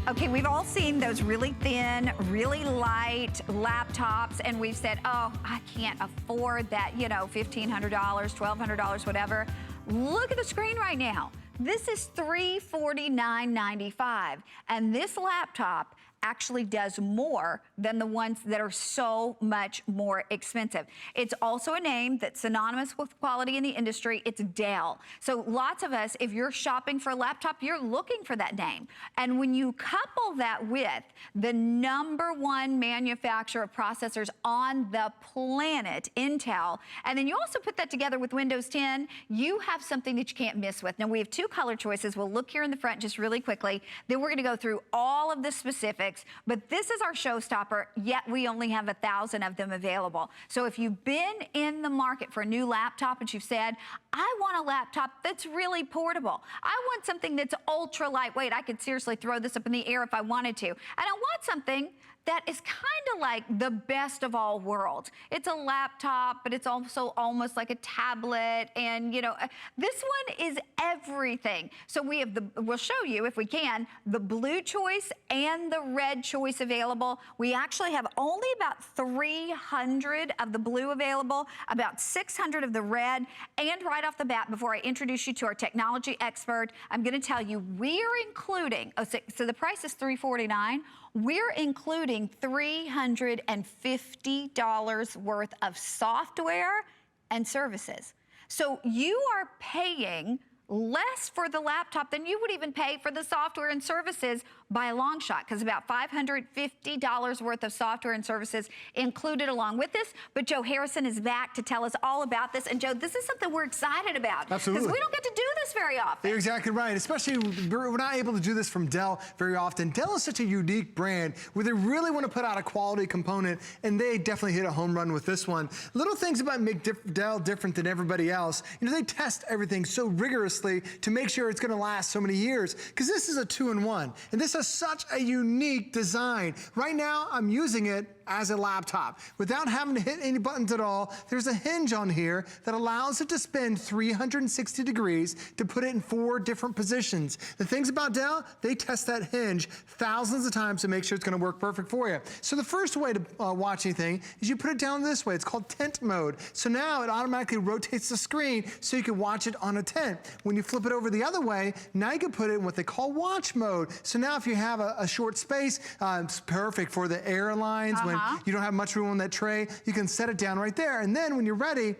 Okay, we've all seen those really thin, really light laptops, and we've said, oh, I can't afford that, you know, $1,500, $1,200, whatever. Look at the screen right now. This is $349.95, and this laptop actually does more than the ones that are so much more expensive. It's also a name that's synonymous with quality in the industry. It's Dell. So lots of us, if you're shopping for a laptop, you're looking for that name. And when you couple that with the #1 manufacturer of processors on the planet, Intel, and then you also put that together with Windows 10, you have something that you can't miss with. Now, we have 2 color choices. We'll look here in the front just really quickly. Then we're gonna go through all of the specifics. But this is our showstopper, yet we only have 1,000 of them available. So if you've been in the market for a new laptop and you've said, I want a laptop that's really portable. I want something that's ultra lightweight. I could seriously throw this up in the air if I wanted to. And I want something that is kind of like the best of all worlds. It's a laptop, but it's also almost like a tablet. And you know, this one is everything. So we have we'll show you if we can, the blue choice and the red choice available. We actually have only about 300 of the blue available, about 600 of the red. And right off the bat, before I introduce you to our technology expert, I'm gonna tell you we're including, so the price is $349. We're including $350 worth of software and services. So you are paying less for the laptop than you would even pay for the software and services by a long shot, because about $550 worth of software and services included along with this. But Joe Harrison is back to tell us all about this. And Joe, this is something we're excited about. Absolutely. Because we don't get to do this very often. You're exactly right. Especially, we're not able to do this from Dell very often. Dell is such a unique brand where they really want to put out a quality component, and they definitely hit a home run with this one. Little things about make Dell different than everybody else. You know, they test everything so rigorously to make sure it's going to last so many years, because this is a 2-in-1, and this has such a unique design. Right now, I'm using it as a laptop. Without having to hit any buttons at all, there's a hinge on here that allows it to spin 360 degrees to put it in 4 different positions. The things about Dell, they test that hinge thousands of times to make sure it's gonna work perfect for you. So the first way to watch anything is you put it down this way. It's called tent mode. So now it automatically rotates the screen so you can watch it on a tent. When you flip it over the other way, now you can put it in what they call watch mode. So now if you have a short space, it's perfect for the airlines when you don't have much room on that tray. You can set it down right there. And then when you're ready,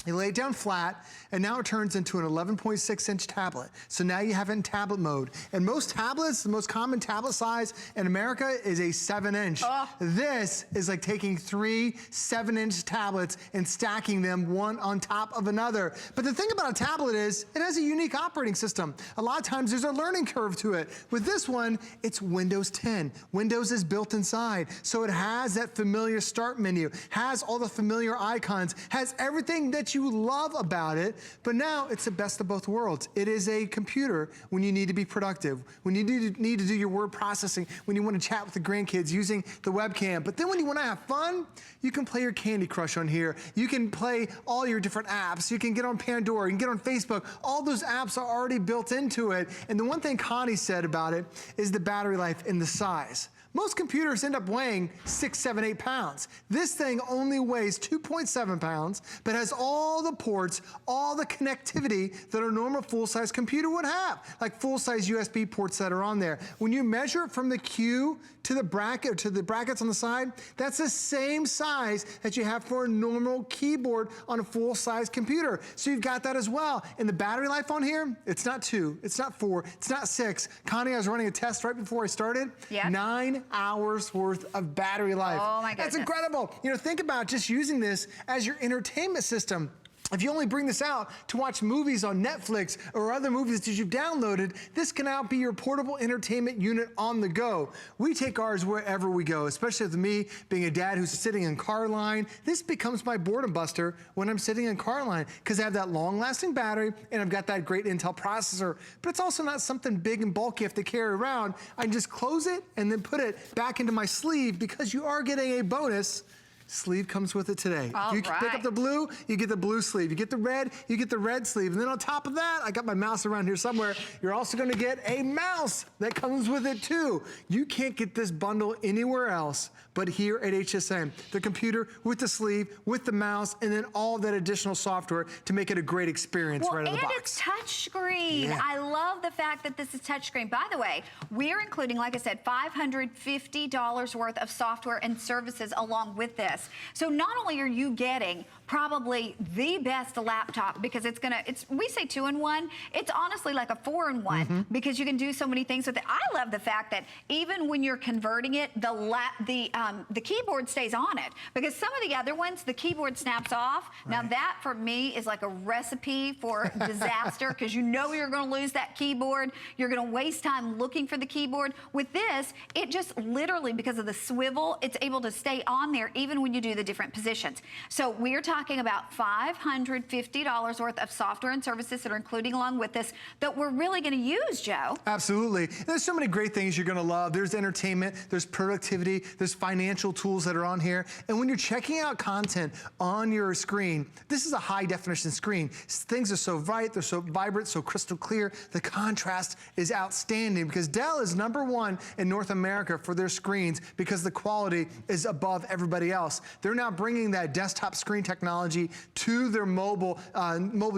you lay it down flat, and now it turns into an 11.6-inch tablet. So now you have it in tablet mode. And most tablets, the most common tablet size in America is a 7-inch. This is like taking 3 7-inch tablets and stacking them one on top of another. But the thing about a tablet is it has a unique operating system. A lot of times there's a learning curve to it. With this one, it's Windows 10. Windows is built inside. So it has that familiar start menu, has all the familiar icons, has everything that you love about it. But now it's the best of both worlds. It is a computer when you need to be productive, when you need to do your word processing, when you want to chat with the grandkids using the webcam. But then when you want to have fun, you can play your Candy Crush on here. You can play all your different apps. You can get on Pandora, you can get on Facebook. All those apps are already built into it. And the one thing Connie said about it is the battery life and the size. Most computers end up weighing 6, 7, 8 pounds. This thing only weighs 2.7 pounds, but has all the ports, all the connectivity that a normal full-size computer would have, like full-size USB ports that are on there. When you measure it from the Q to the bracket, or to the brackets on the side, that's the same size that you have for a normal keyboard on a full-size computer. So you've got that as well. And the battery life on here, it's not 2, it's not 4, it's not 6. Connie, I was running a test right before I started. 9 hours worth of battery life. Oh my goodness. That's incredible. You know, think about just using this as your entertainment system. If you only bring this out to watch movies on Netflix or other movies that you've downloaded, this can now be your portable entertainment unit on the go. We take ours wherever we go, especially with me being a dad who's sitting in car line. This becomes my boredom buster when I'm sitting in car line, because I have that long-lasting battery and I've got that great Intel processor. But it's also not something big and bulky I have to carry around. I can just close it and then put it back into my sleeve, because you are getting a bonus Sleeve comes with it today. All If you pick up right. the blue, you get the blue sleeve. You get the red, you get the red sleeve. And then on top of that, I got my mouse around here somewhere. You're also gonna get a mouse that comes with it too. You can't get this bundle anywhere else but here at HSN. The computer with the sleeve, with the mouse, and then all that additional software to make it a great experience right out of the box. And it's touchscreen. Yeah. I love the fact that this is touchscreen. By the way, we're including, like I said, $550 worth of software and services along with this. So not only are you getting probably the best laptop, because we say 2-in-1, it's honestly like a 4-in-1 because you can do so many things with it. I love the fact that even when you're converting it, the keyboard stays on it, because some of the other ones, the keyboard snaps off. Now that for me is like a recipe for disaster, because you know you're gonna lose that keyboard. You're gonna waste time looking for the keyboard. With this, it just literally, because of the swivel, it's able to stay on there even when you do the different positions. So we're talking about $550 worth of software and services that are including along with this that we're really gonna use, Joe. Absolutely. There's so many great things you're gonna love. There's entertainment, there's productivity, there's financial tools that are on here. And when you're checking out content on your screen, this is a high definition screen. Things are so bright, they're so vibrant, so crystal clear. The contrast is outstanding because Dell is #1 in North America for their screens because the quality is above everybody else. They're now bringing that desktop screen technology to their mobile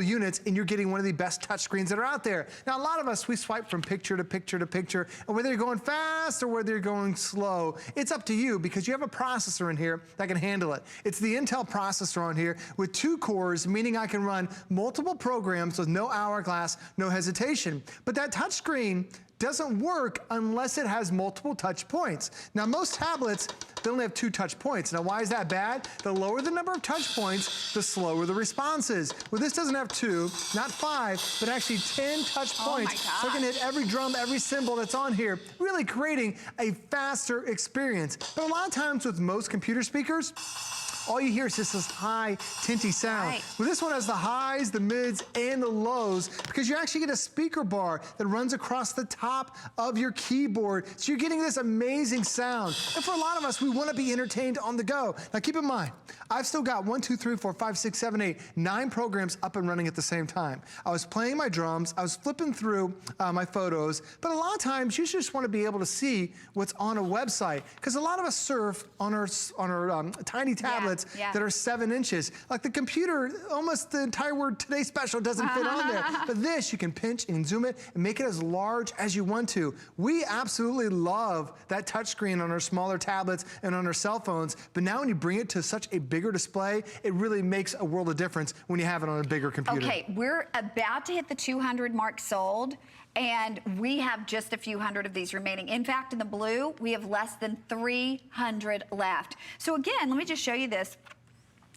units, and you're getting one of the best touch screens that are out there. Now, a lot of us, we swipe from picture to picture to picture, and whether you're going fast or whether you're going slow, it's up to you because you have a processor in here that can handle it. It's the Intel processor on here with 2 cores, meaning I can run multiple programs with no hourglass, no hesitation. But that touch screen doesn't work unless it has multiple touch points. Now, most tablets, they only have 2 touch points. Now, why is that bad? The lower the number of touch points, the slower the response is. Well, this doesn't have 2, not 5, but actually 10 touch points. So I can hit every drum, every cymbal that's on here, really creating a faster experience. But a lot of times with most computer speakers, all you hear is just this high, tinty sound. Right. Well, this one has the highs, the mids, and the lows because you actually get a speaker bar that runs across the top of your keyboard. So you're getting this amazing sound. And for a lot of us, we want to be entertained on the go. Now, keep in mind, I've still got 1, 2, 3, 4, 5, 6, 7, 8, 9 programs up and running at the same time. I was playing my drums, I was flipping through my photos, but a lot of times you just want to be able to see what's on a website because a lot of us surf on our tiny tablets that are 7 inches. Like the computer, almost the entire word Today Special doesn't fit on there. But this, you can pinch and zoom it and make it as large as you want to. We absolutely love that touchscreen on our smaller tablets and on our cell phones. But now when you bring it to such a bigger display, it really makes a world of difference when you have it on a bigger computer. Okay, we're about to hit the 200 mark sold. And we have just a few hundred of these remaining. In fact, in the blue, we have less than 300 left. So again, let me just show you this.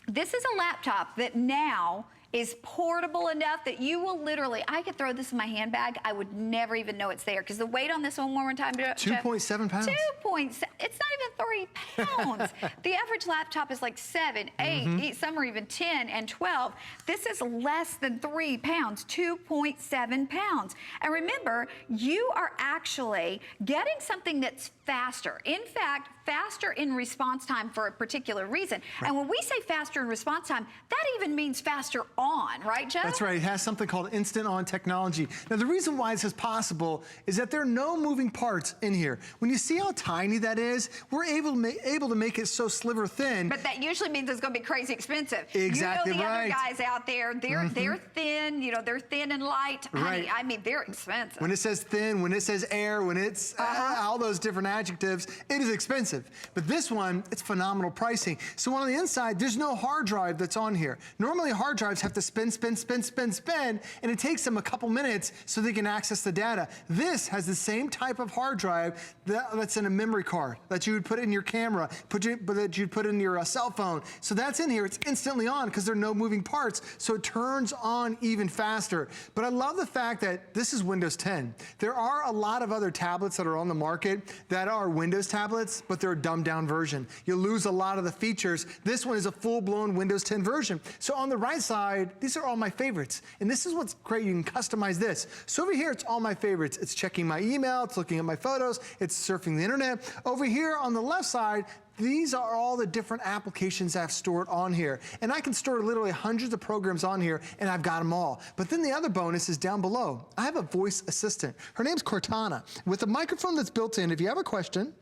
This is a laptop that now is portable enough that you will literally, I could throw this in my handbag, I would never even know it's there. Because the weight on this one more time, 2.7 pounds. 2.7, it's not even 3 pounds. The average laptop is like 7, 8, some are even 10 and 12. This is less than 3 pounds, 2.7 pounds. And remember, you are actually getting something that's faster. In fact, faster in response time for a particular reason. And when we say faster in response time, that even means faster on, right, Joe? That's right. It has something called instant on technology. Now, the reason why this is possible is that there are no moving parts in here. When you see how tiny that is, we're able to make it so sliver thin. But that usually means it's going to be crazy expensive. Exactly you know the right. other guys out there, they're thin, you know, they're thin and light. Honey, I mean, they're expensive. When it says thin, when it says air, when it's all those different adjectives, it is expensive. But this one, it's phenomenal pricing. So on the inside, there's no hard drive that's on here. Normally, hard drives have to spin, and it takes them a couple minutes so they can access the data. This has the same type of hard drive that's in a memory card that you would put in your camera, that you'd put in your cell phone. So that's in here. It's instantly on because there are no moving parts, so it turns on even faster. But I love the fact that this is Windows 10. There are a lot of other tablets that are on the market that are Windows tablets, but they're a dumbed down version. You lose a lot of the features. This one is a full-blown Windows 10 version. So on the right side, these are all my favorites. And this is what's great. You can customize this. So over here, it's all my favorites. It's checking my email. It's looking at my photos. It's surfing the internet. Over here on the left side, these are all the different applications I've stored on here. And I can store literally hundreds of programs on here, and I've got them all. But then the other bonus is down below. I have a voice assistant. Her name's Cortana. With a microphone that's built in, if you have a question,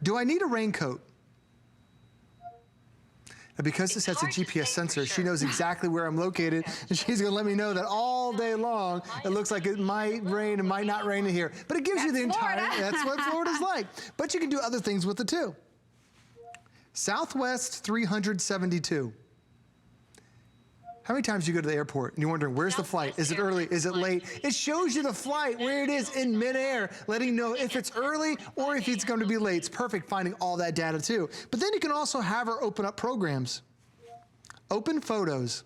do I need a raincoat? And because this has a GPS sensor, she knows exactly where I'm located, and she's gonna let me know that all day long. It looks like it might rain, it might not rain in here. But it gives you the entire, that's what Florida's like. But you can do other things with it too. Southwest 372. How many times do you go to the airport and you're wondering, where's the flight? Is it early? Is it late? It shows you the flight, where it is in midair, letting you know if it's early or if it's going to be late. It's perfect finding all that data too. But then you can also have her open up programs. Open Photos.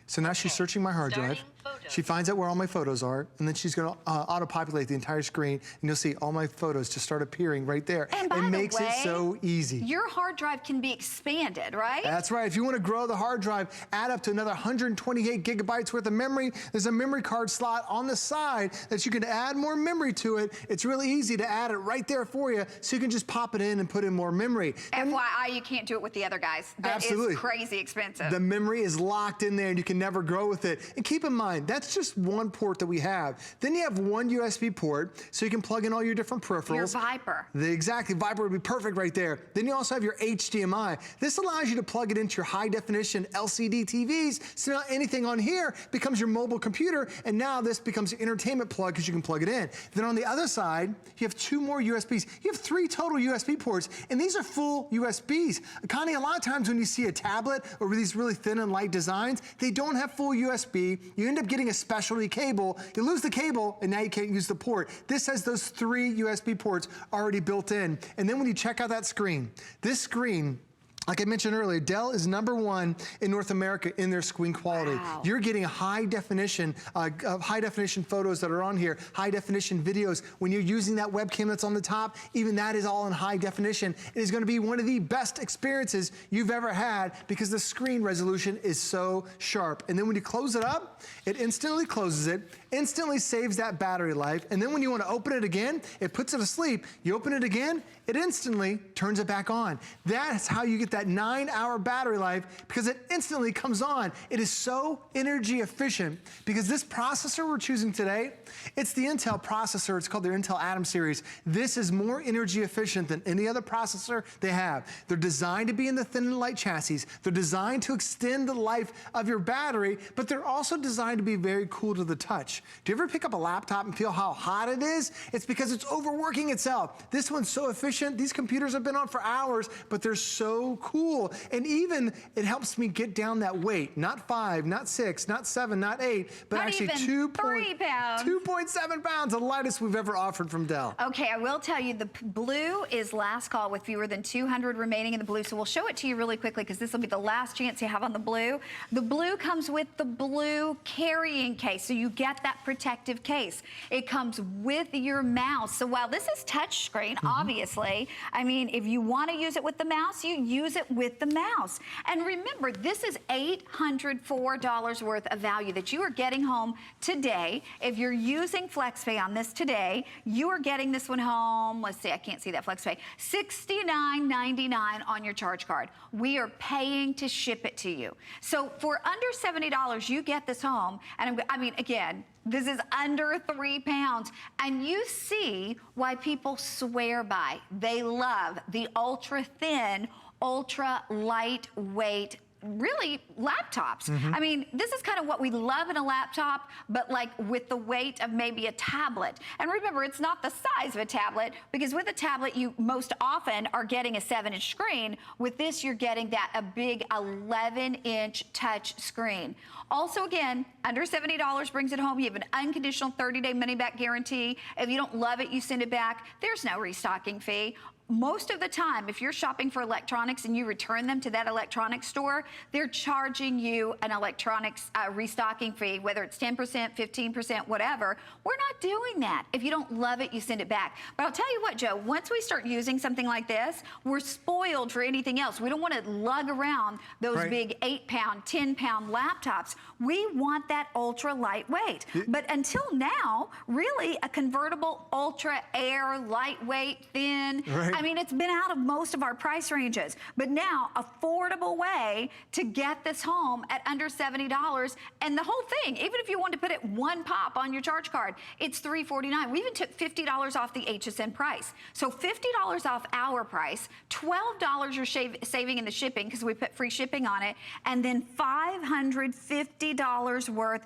So now she's searching my hard drive. She finds out where all my photos are, and then she's gonna auto-populate the entire screen, and you'll see all my photos just start appearing right there. And by the way, it makes it so easy. Your hard drive can be expanded, right? That's right. If you want to grow the hard drive, add up to another 128 gigabytes worth of memory. There's a memory card slot on the side that you can add more memory to it. It's really easy to add it right there for you, so you can just pop it in and put in more memory. FYI, you can't do it with the other guys. That is crazy expensive. The memory is locked in there, and you can never grow with it. And keep in mind, that's just one port that we have. Then you have one USB port, so you can plug in all your different peripherals. Your Viper. Exactly, Viper would be perfect right there. Then you also have your HDMI. This allows you to plug it into your high definition LCD TVs, so now anything on here becomes your mobile computer, and now this becomes your entertainment plug because you can plug it in. Then on the other side, you have two more USBs. You have 3 total USB ports, and these are full USBs. Connie, a lot of times when you see a tablet or these really thin and light designs, they don't have full USB. You end up getting a specialty cable. You lose the cable, and now you can't use the port. This has those 3 USB ports already built in. And then when you check out that screen, this screen, like I mentioned earlier, Dell is #1 in North America in their screen quality. Wow. You're getting high definition photos that are on here, high definition videos. When you're using that webcam that's on the top, even that is all in high definition. It is going to be one of the best experiences you've ever had because the screen resolution is so sharp. And then when you close it up, it instantly closes it, instantly saves that battery life. And then when you want to open it again, it puts it to sleep. You open it again, it instantly turns it back on. That's how you get that 9-hour battery life, because it instantly comes on. It is so energy efficient because this processor we're choosing today, it's the Intel processor. It's called their Intel Atom series. This is more energy efficient than any other processor they have. They're designed to be in the thin and light chassis. They're designed to extend the life of your battery, but they're also designed to be very cool to the touch. Do you ever pick up a laptop and feel how hot it is? It's because it's overworking itself. This one's so efficient. These computers have been on for hours, but they're so cool. And even it helps me get down that weight. Not 5, not 6, not 7, not 8, but not actually even 3 pounds. 2.7 pounds, the lightest we've ever offered from Dell. Okay, I will tell you, the blue is last call with fewer than 200 remaining in the blue. So we'll show it to you really quickly because this will be the last chance you have on the blue. The blue comes with the blue carrying case, so you get that protective case. It comes with your mouse. So while this is touchscreen, obviously, I mean, if you want to use it with the mouse, you use it with the mouse. And remember, this is $804 worth of value that you are getting home today. If you're using FlexPay on this today, you are getting this one home. Let's see, I can't see that FlexPay. $69.99 on your charge card. We are paying to ship it to you. So for under $70, you get this home. And I mean, again, this is under 3 pounds. And you see why people swear by. They love the ultra thin, ultra lightweight, really laptops. I mean, this is kind of what we love in a laptop, but like with the weight of maybe a tablet. And remember, it's not the size of a tablet, because with a tablet, you most often are getting a 7-inch screen. With this, you're getting a big 11-inch touch screen. Also, again, under $70 brings it home. You have an unconditional 30-day money-back guarantee. If you don't love it, you send it back. There's no restocking fee. most of the time, if you're shopping for electronics and you return them to that electronics store, they're charging you an electronics restocking fee, whether it's 10%, 15%, whatever. We're not doing that. If you don't love it, you send it back. But I'll tell you what, Joe, once we start using something like this, we're spoiled for anything else. We don't want to lug around those big 8-pound, 10-pound laptops. We want that ultra lightweight. But until now, really, a convertible ultra air, lightweight, thin. I mean, it's been out of most of our price ranges, but now affordable way to get this home at under $70. And the whole thing, even if you want to put it one pop on your charge card, it's $349. We even took $50 off the HSN price. So $50 off our price, $12 you're saving in the shipping because we put free shipping on it, and then $550 worth,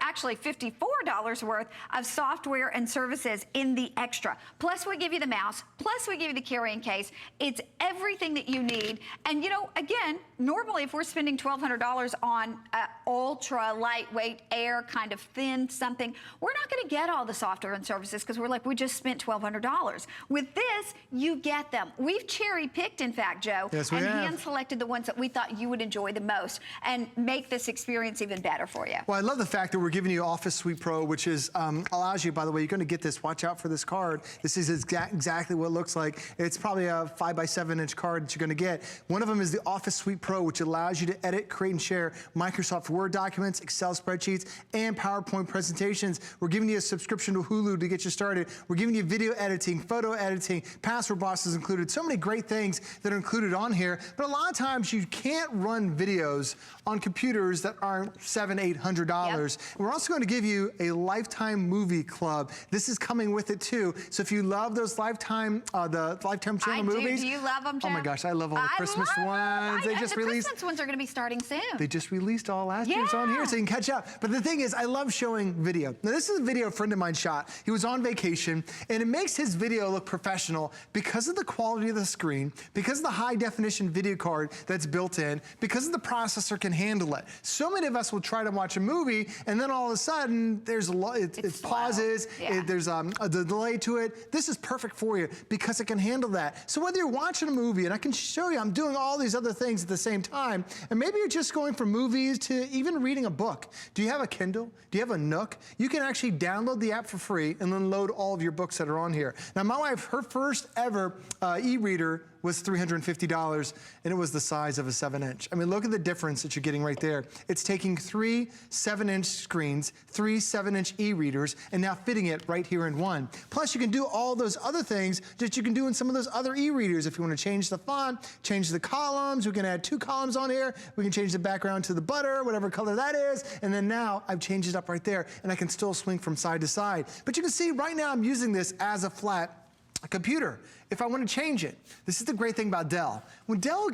actually $54 worth of software and services in the extra. Plus we give you the mouse, plus we give you the carrying case. It's everything that you need. And you know, again, normally if we're spending $1,200 on ultra lightweight air kind of thin something, we're not going to get all the software and services because we're like, we just spent $1,200. With this, you get them. We've cherry picked, in fact, Joe, and hand selected the ones that we thought you would enjoy the most and make this experience even better for you. Well, I love the fact that we're giving you Office Suite Pro, which is allows you, by the way, you're going to get this. Watch out for this card. This is exactly what it looks like. It's probably a 5x7-inch card that you're going to get. One of them is the Office Suite Pro, which allows you to edit, create, and share Microsoft Word documents, Excel spreadsheets, and PowerPoint presentations. We're giving you a subscription to Hulu to get you started. We're giving you video editing, photo editing, password bosses included. So many great things that are included on here. But a lot of times you can't run videos on computers that aren't $700, $800. We're also going to give you a Lifetime Movie Club. This is coming with it too. So if you love those Lifetime, the Lifetime channel movies. Do you love them, Joe? Oh my gosh, I love all the Christmas ones. They just released. The Christmas ones are going to be starting soon. They just released all last year's on here, so you can catch up. But the thing is, I love showing video. Now this is a video a friend of mine shot. He was on vacation, and it makes his video look professional because of the quality of the screen, because of the high definition video card that's built in, because of the processor can handle it. So many of us will try to watch a movie, and then all of a sudden, there's it pauses, there's a delay to it. This is perfect for you because it can handle that. So whether you're watching a movie, and I can show you, I'm doing all these other things at the same time, and maybe you're just going from movies to even reading a book. Do you have a Kindle? Do you have a Nook? You can actually download the app for free and then load all of your books that are on here. Now my wife, her first ever e-reader was $350, and it was the size of a 7-inch. I mean, look at the difference that you're getting right there. It's taking 3 7-inch screens, 3 7-inch e-readers, and now fitting it right here in one. Plus, you can do all those other things that you can do in some of those other e-readers. If you want to change the font, change the columns, we can add 2 columns on here. We can change the background to the butter, whatever color that is, and then now I've changed it up right there, and I can still swing from side to side. But you can see right now I'm using this as a flat computer. If I want to change it, this is the great thing about Dell. When Dell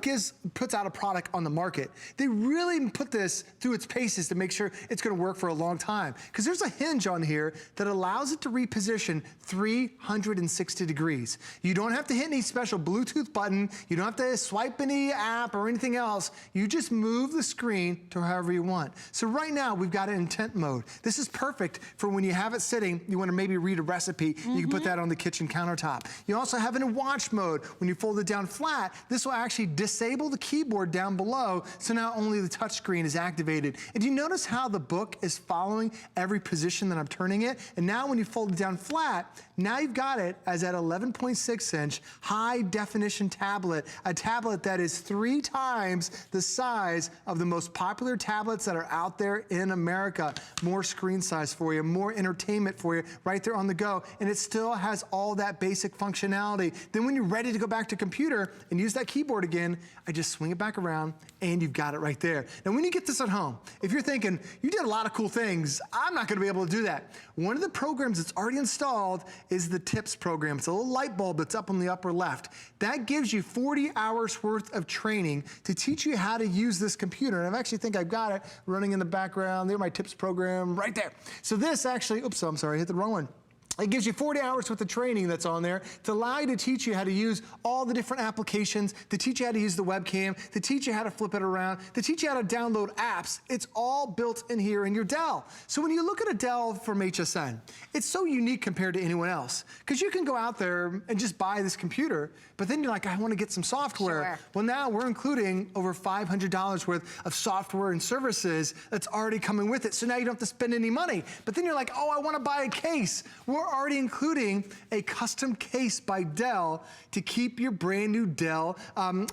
puts out a product on the market, they really put this through its paces to make sure it's going to work for a long time. Because there's a hinge on here that allows it to reposition 360 degrees. You don't have to hit any special Bluetooth button. You don't have to swipe any app or anything else. You just move the screen to however you want. So right now, we've got it in intent mode. This is perfect for when you have it sitting, you want to maybe read a recipe, you can put that on the kitchen countertop. You also have it in watch mode. When you fold it down flat, this will actually disable the keyboard down below, so now only the touch screen is activated. And do you notice how the book is following every position that I'm turning it? And now when you fold it down flat, now you've got it as that 11.6-inch high definition tablet, a tablet that is 3 times the size of the most popular tablets that are out there in America. More screen size for you, more entertainment for you, right there on the go. And it still has all that basic functionality. Then when you're ready to go back to computer and use that keyboard again, I just swing it back around and you've got it right there. Now when you get this at home, if you're thinking, you did a lot of cool things, I'm not gonna be able to do that. One of the programs that's already installed is the TIPS program. It's a little light bulb that's up on the upper left. That gives you 40 hours worth of training to teach you how to use this computer. And I actually think I've got it running in the background. There's my TIPS program right there. So this actually, oops, I'm sorry, I hit the wrong one. It gives you 40 hours worth of training that's on there to allow you to teach you how to use all the different applications, to teach you how to use the webcam, to teach you how to flip it around, to teach you how to download apps. It's all built in here in your Dell. So when you look at a Dell from HSN, it's so unique compared to anyone else, because you can go out there and just buy this computer, but then you're like, I want to get some software. Sure. Well, now we're including over $500 worth of software and services that's already coming with it. So now you don't have to spend any money. But then you're like, oh, I want to buy a case. We're already including a custom case by Dell to keep your brand new Dell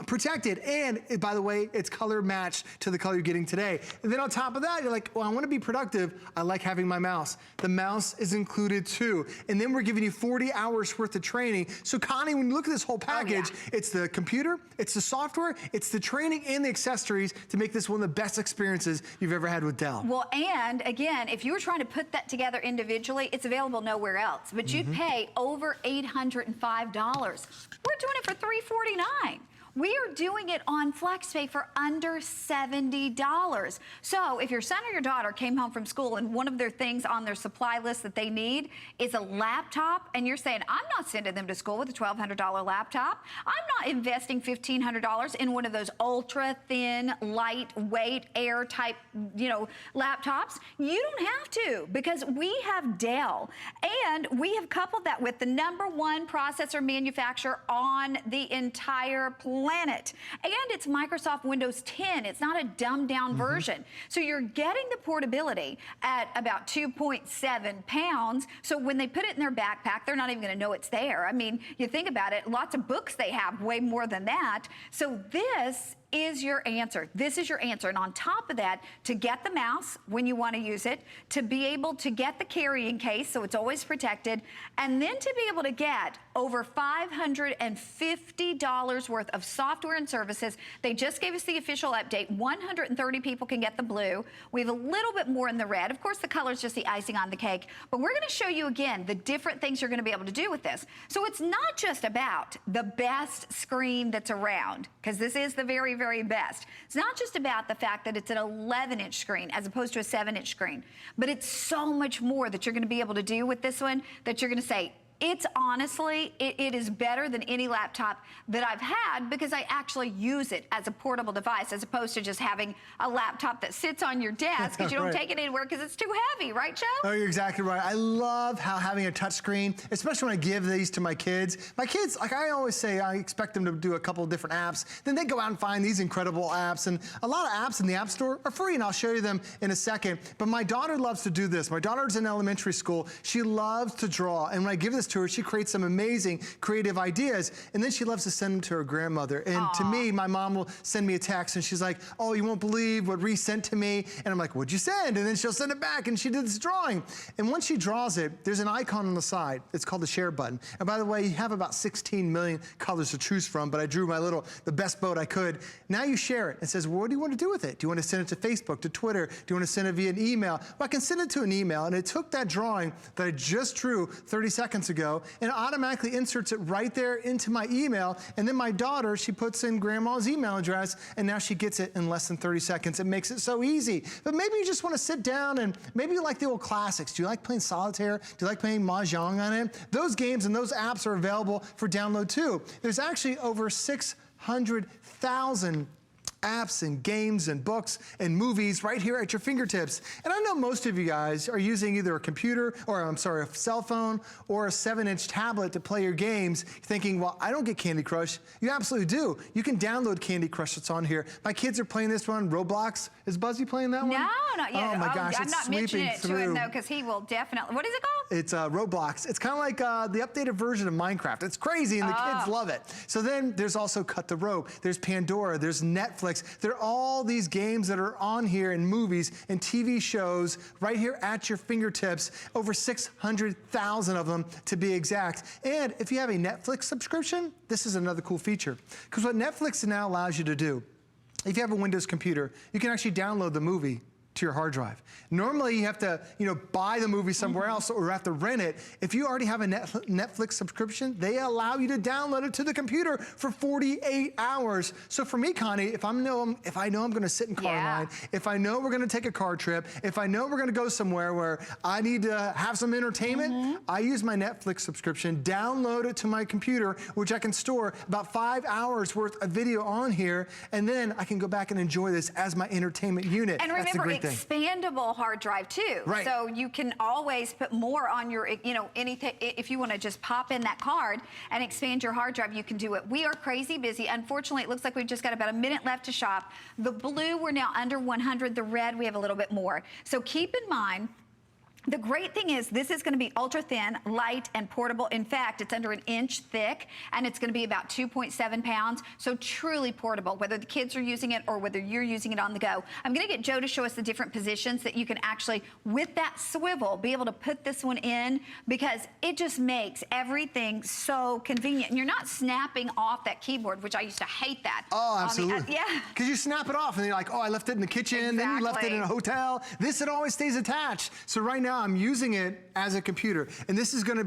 protected. And by the way, it's color matched to the color you're getting today. And then on top of that, you're like, well, I want to be productive. I like having my mouse. The mouse is included too. And then we're giving you 40 hours worth of training. So Connie, when you look at this whole package, it's the computer, it's the software, it's the training and the accessories to make this one of the best experiences you've ever had with Dell. Well, and again, if you were trying to put that together individually, it's available nowhere else. But you'd pay over $805. We're doing it for $349. We are doing it on FlexPay for under $70. So if your son or your daughter came home from school and one of their things on their supply list that they need is a laptop, and you're saying, I'm not sending them to school with a $1,200 laptop. I'm not investing $1,500 in one of those ultra thin, lightweight, air type, laptops. You don't have to, because we have Dell, and we have coupled that with the #1 processor manufacturer on the entire planet. And it's Microsoft Windows 10. It's not a dumbed down version. So you're getting the portability at about 2.7 pounds. So when they put it in their backpack, they're not even going to know it's there. I mean, you think about it, lots of books they have, way more than that. So this is your answer. This is your answer. And on top of that, to get the mouse when you want to use it, to be able to get the carrying case so it's always protected, and then to be able to get over $550 worth of software and services. They just gave us the official update. 130 people can get the blue. We have a little bit more in the red. Of course, the color is just the icing on the cake. But we're going to show you again the different things you're going to be able to do with this. So it's not just about the best screen that's around, because this is the very, very best. It's not just about the fact that it's an 11-inch screen as opposed to a 7-inch screen, but it's so much more that you're going to be able to do with this one that you're going to say, it's honestly, it is better than any laptop that I've had, because I actually use it as a portable device as opposed to just having a laptop that sits on your desk because you don't take it anywhere because it's too heavy, right, Joe? Oh, you're exactly right. I love how having a touch screen, especially when I give these to my kids. My kids, like I always say, I expect them to do a couple of different apps. Then they go out and find these incredible apps. And a lot of apps in the App Store are free, and I'll show you them in a second. But my daughter loves to do this. My daughter's in elementary school. She loves to draw. And when I give this to her, she creates some amazing creative ideas, and then she loves to send them to her grandmother. And to me, my mom will send me a text, and she's like, oh, you won't believe what Reese sent to me. And I'm like, what'd you send? And then she'll send it back, and she did this drawing. And once she draws it, there's an icon on the side. It's called the share button. And by the way, you have about 16 million colors to choose from, but I drew the best boat I could. Now you share it. It says, well, what do you want to do with it? Do you want to send it to Facebook, to Twitter? Do you want to send it via an email? Well, I can send it to an email, and it took that drawing that I just drew 30 seconds ago, and it automatically inserts it right there into my email. And then my daughter, she puts in grandma's email address, and now she gets it in less than 30 seconds. It makes it so easy. But maybe you just want to sit down, and maybe you like the old classics. Do you like playing solitaire? Do you like playing Mahjong on it? Those games and those apps are available for download too. There's actually over 600,000 apps and games and books and movies right here at your fingertips. And I know most of you guys are using either a computer, or I'm sorry, a cell phone or a 7-inch tablet to play your games, thinking, well, I don't get Candy Crush. You absolutely do. You can download Candy Crush that's on here. My kids are playing this one, Roblox. Is Buzzy playing that one? No, not yet. Oh my gosh, I'm it's not mentioning it through. to him though, because he will definitely, what is it called? It's Roblox. It's kind of like the updated version of Minecraft. It's crazy, and the kids love it. So then there's also Cut the Rope. There's Pandora. There's Netflix. There are all these games that are on here, and movies and TV shows right here at your fingertips. Over 600,000 of them to be exact. And if you have a Netflix subscription, this is another cool feature. Because what Netflix now allows you to do, if you have a Windows computer, you can actually download the movie to your hard drive. Normally you have to, buy the movie somewhere else or have to rent it. If you already have a Netflix subscription, they allow you to download it to the computer for 48 hours. So for me, Connie, if I know I'm gonna sit in car line, if I know we're gonna take a car trip, if I know we're gonna go somewhere where I need to have some entertainment, I use my Netflix subscription, download it to my computer, which I can store about 5 hours worth of video on here, and then I can go back and enjoy this as my entertainment unit. And That's the remember, great thing. expandable hard drive too. Right. So you can always put more on your, anything. If you want to just pop in that card and expand your hard drive, you can do it. We are crazy busy. Unfortunately, it looks like we've just got about a minute left to shop. The blue, we're now under 100. The red, we have a little bit more. So keep in mind, the great thing is this is going to be ultra thin, light, and portable. In fact, it's under 1 inch thick, and it's going to be about 2.7 pounds. So truly portable, whether the kids are using it or whether you're using it on the go. I'm going to get Joe to show us the different positions that you can actually, with that swivel, be able to put this one in, because it just makes everything so convenient. And you're not snapping off that keyboard, which I used to hate that. Oh, absolutely. Yeah. Because you snap it off and you're like, oh, I left it in the kitchen, then you left it in a hotel. It always stays attached. So right now I'm using it as a computer, and this is going to be